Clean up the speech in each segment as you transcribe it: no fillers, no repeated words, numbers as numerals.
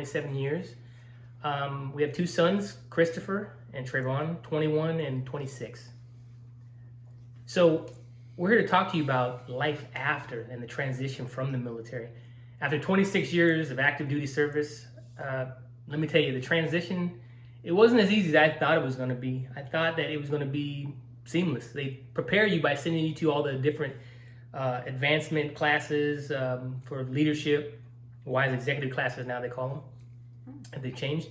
27 years. We have two sons, Christopher and Trayvon, 21 and 26. So we're here to talk to you about life after and the transition from the military. After 26 years of active duty service, let me tell you, the transition, it wasn't as easy as I thought it was going to be. I thought that it was going to be seamless. They prepare you by sending you to all the different advancement classes for leadership, wise executive classes now they call them, and they changed.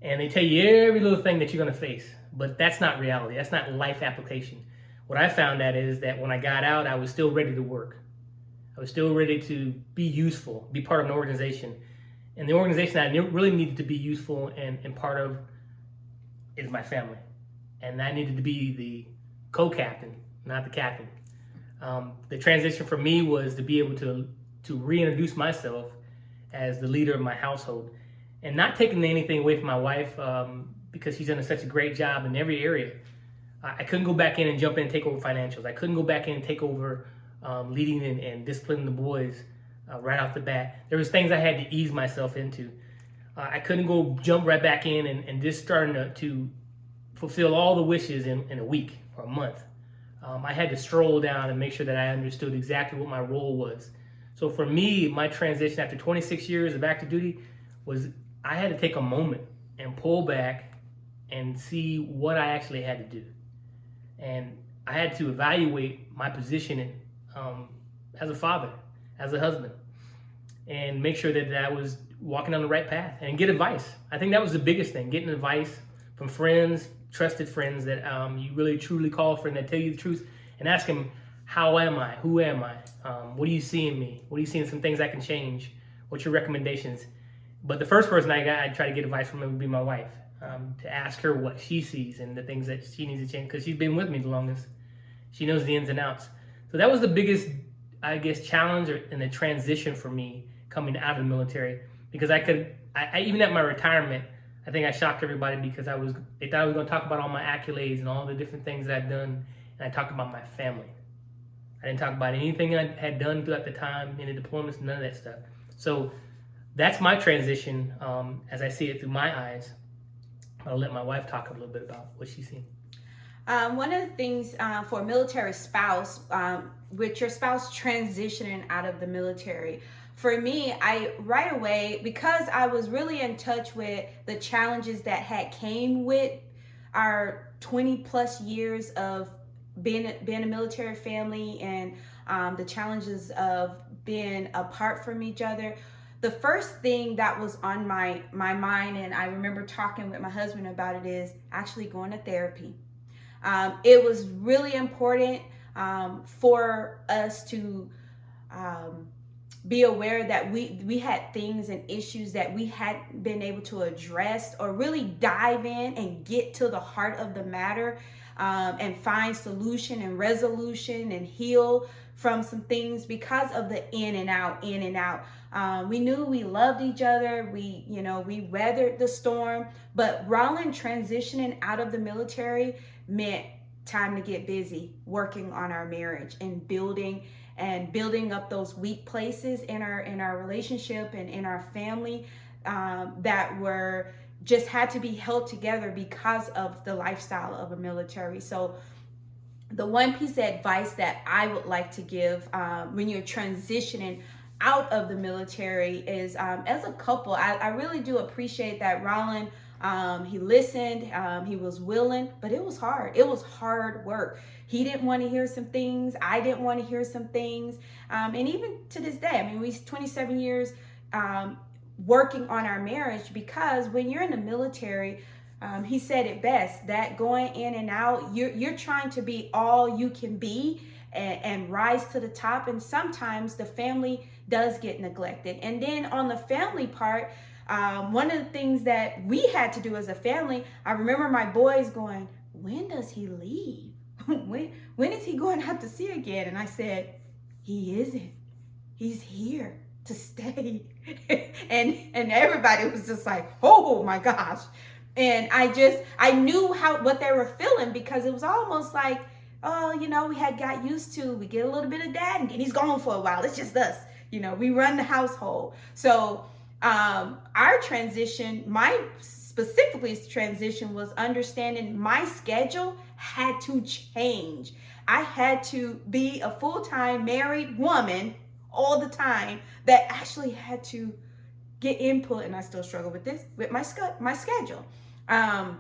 And they tell you every little thing that you're going to face. But that's not reality. That's not life application. What I found out is that when I got out, I was still ready to work. I was still ready to be useful, be part of an organization. And the organization I really needed to be useful and part of is my family. And I needed to be the co-captain, not the captain. The transition for me was to be able to reintroduce myself as the leader of my household, and not taking anything away from my wife because she's done such a great job in every area. I couldn't go back in and jump in and take over financials. I couldn't go back in and take over leading and disciplining the boys right off the bat. There was things I had to ease myself into. I couldn't go jump right back in and just starting to fulfill all the wishes in a week or a month. I had to stroll down and make sure that I understood exactly what my role was. So for me, my transition after 26 years of active duty was I had to take a moment and pull back and see what I actually had to do. And I had to evaluate my position as a father, as a husband, and make sure that I was walking on the right path and get advice. I think that was the biggest thing, getting advice from friends, trusted friends that you really truly call a friend that tell you the truth, and ask them, how am I? Who am I? What do you see in me? What do you see in some things I can change? What's your recommendations? But the first person I try to get advice from would be my wife, to ask her what she sees and the things that she needs to change, because she's been with me the longest. She knows the ins and outs. So that was the biggest, I guess, challenge in the transition for me coming out of the military, because I even at my retirement, I think I shocked everybody because they thought I was going to talk about all my accolades and all the different things that I'd done, and I talked about my family. I didn't talk about anything I had done throughout the time, any deployments, none of that stuff. So that's my transition as I see it through my eyes. I'll let my wife talk a little bit about what she's seen. One of the things for a military spouse, with your spouse transitioning out of the military, for me, I right away, because I was really in touch with the challenges that had came with our 20 plus years of being a military family, and the challenges of being apart from each other. The first thing that was on my mind, and I remember talking with my husband about it, is actually going to therapy. It was really important for us to be aware that we had things and issues that we hadn't been able to address or really dive in and get to the heart of the matter, and find solution and resolution and heal from some things because of the in and out. We knew we loved each other. We weathered the storm, but Rolin transitioning out of the military meant time to get busy working on our marriage and building up those weak places in our relationship and in our family that were just had to be held together because of the lifestyle of a military. So the one piece of advice that I would like to give when you're transitioning out of the military is, as a couple, I really do appreciate that Rolin, he listened, he was willing, but it was hard. It was hard work. He didn't want to hear some things. I didn't want to hear some things. And even to this day, I mean, we 27 years working on our marriage, because when you're in the military, he said it best, that going in and out, you're trying to be all you can be and rise to the top. And sometimes the family does get neglected. And then on the family part, one of the things that we had to do as a family, I remember my boys going, when does he leave? when is he going out to sea again? And I said, he isn't. He's here to stay. and everybody was just like, oh my gosh. And I knew what they were feeling, because it was almost like, oh, we had got used to, we get a little bit of dad and then he's gone for a while. It's just us. We run the household. So Our transition, my specifically transition, was understanding my schedule had to change. I had to be a full-time married woman all the time that actually had to get input, and I still struggle with this with my schedule. Um,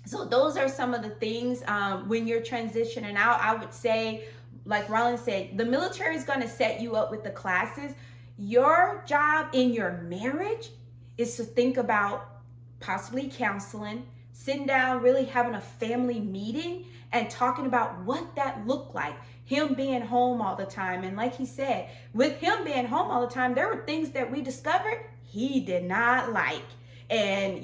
so those are some of the things when you're transitioning out. I would say, like Rolin said, the military is going to set you up with the classes. Your job in your marriage is to think about possibly counseling, sitting down, really having a family meeting and talking about what that looked like. Him being home all the time. And like he said, with him being home all the time, there were things that we discovered he did not like. And,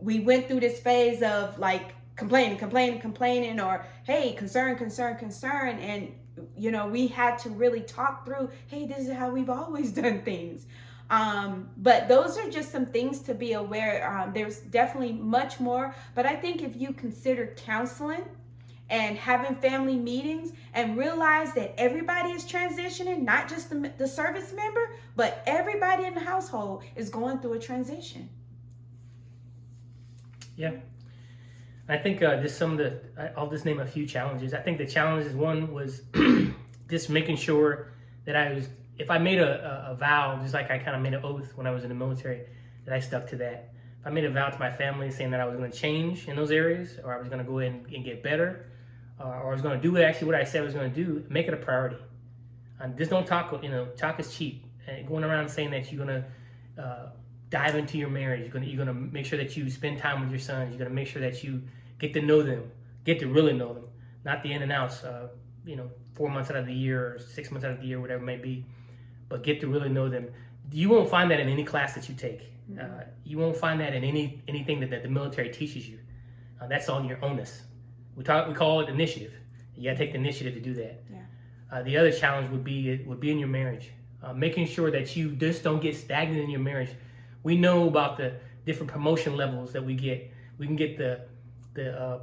we went through this phase of like complaining, or hey, concern. And, we had to really talk through, hey, this is how we've always done things. But those are just some things to be aware. There's definitely much more. But I think if you consider counseling and having family meetings and realize that everybody is transitioning, not just the service member, but everybody in the household is going through a transition. Yeah. I think just some of I'll just name a few challenges. I think the challenges, one was just making sure that if I made a vow, just like I kind of made an oath when I was in the military, that I stuck to that. If I made a vow to my family saying that I was going to change in those areas, or I was going to go in and get better, or I was going to do actually what I said I was going to do, make it a priority. Just don't talk, talk is cheap. And going around saying that you're going to dive into your marriage, you're going to make sure that you spend time with your sons, you're going to make sure that you get to know them, get to really know them, not the in and outs, 4 months out of the year or 6 months out of the year, whatever it may be, but get to really know them. You won't find that in any class that you take. You won't find that in anything that the military teaches you. That's on your onus. We call it initiative. You got to take the initiative to do that. Yeah. The other challenge would be in your marriage, making sure that you just don't get stagnant in your marriage. We know about the different promotion levels that we get. We can get the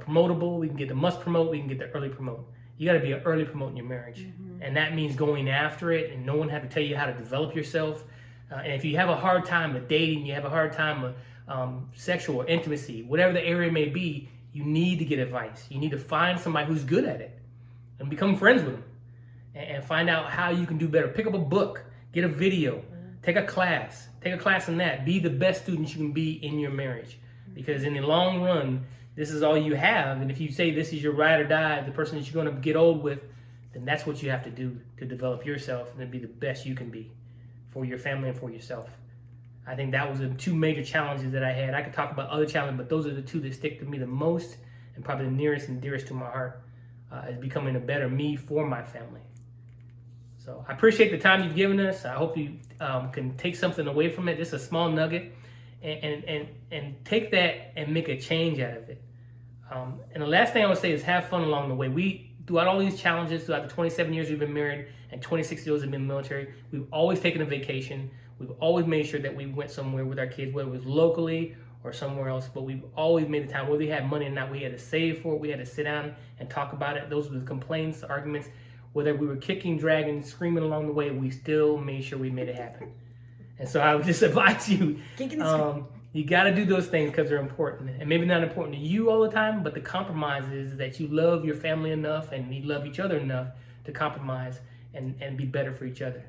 promotable, we can get the must promote, we can get the early promote. You got to be an early promote in your marriage, and that means going after it, and no one have to tell you how to develop yourself. And if you have a hard time with dating, you have a hard time with sexual or intimacy, whatever the area may be, you need to get advice. You need to find somebody who's good at it and become friends with them and find out how you can do better. Pick up a book, get a video, take a class in that. Be the best student you can be in your marriage, because in the long run, this is all you have. And if you say this is your ride or die, the person that you're going to get old with, then that's what you have to do to develop yourself and to be the best you can be for your family and for yourself. I think that was the two major challenges that I had. I could talk about other challenges, but those are the two that stick to me the most and probably the nearest and dearest to my heart, is becoming a better me for my family. So I appreciate the time you've given us. I hope you can take something away from it, just a small nugget, and take that and make a change out of it. And the last thing I would say is have fun along the way. Throughout all these challenges, throughout the 27 years we've been married and 26 years we've been in the military, we've always taken a vacation. We've always made sure that we went somewhere with our kids, whether it was locally or somewhere else, but we've always made the time, whether we had money or not, we had to save for it, we had to sit down and talk about it. Those were the complaints, the arguments. Whether we were kicking, dragging, screaming along the way, we still made sure we made it happen. And so I would just advise you, you got to do those things because they're important. And maybe not important to you all the time, but the compromise is that you love your family enough and you love each other enough to compromise and be better for each other.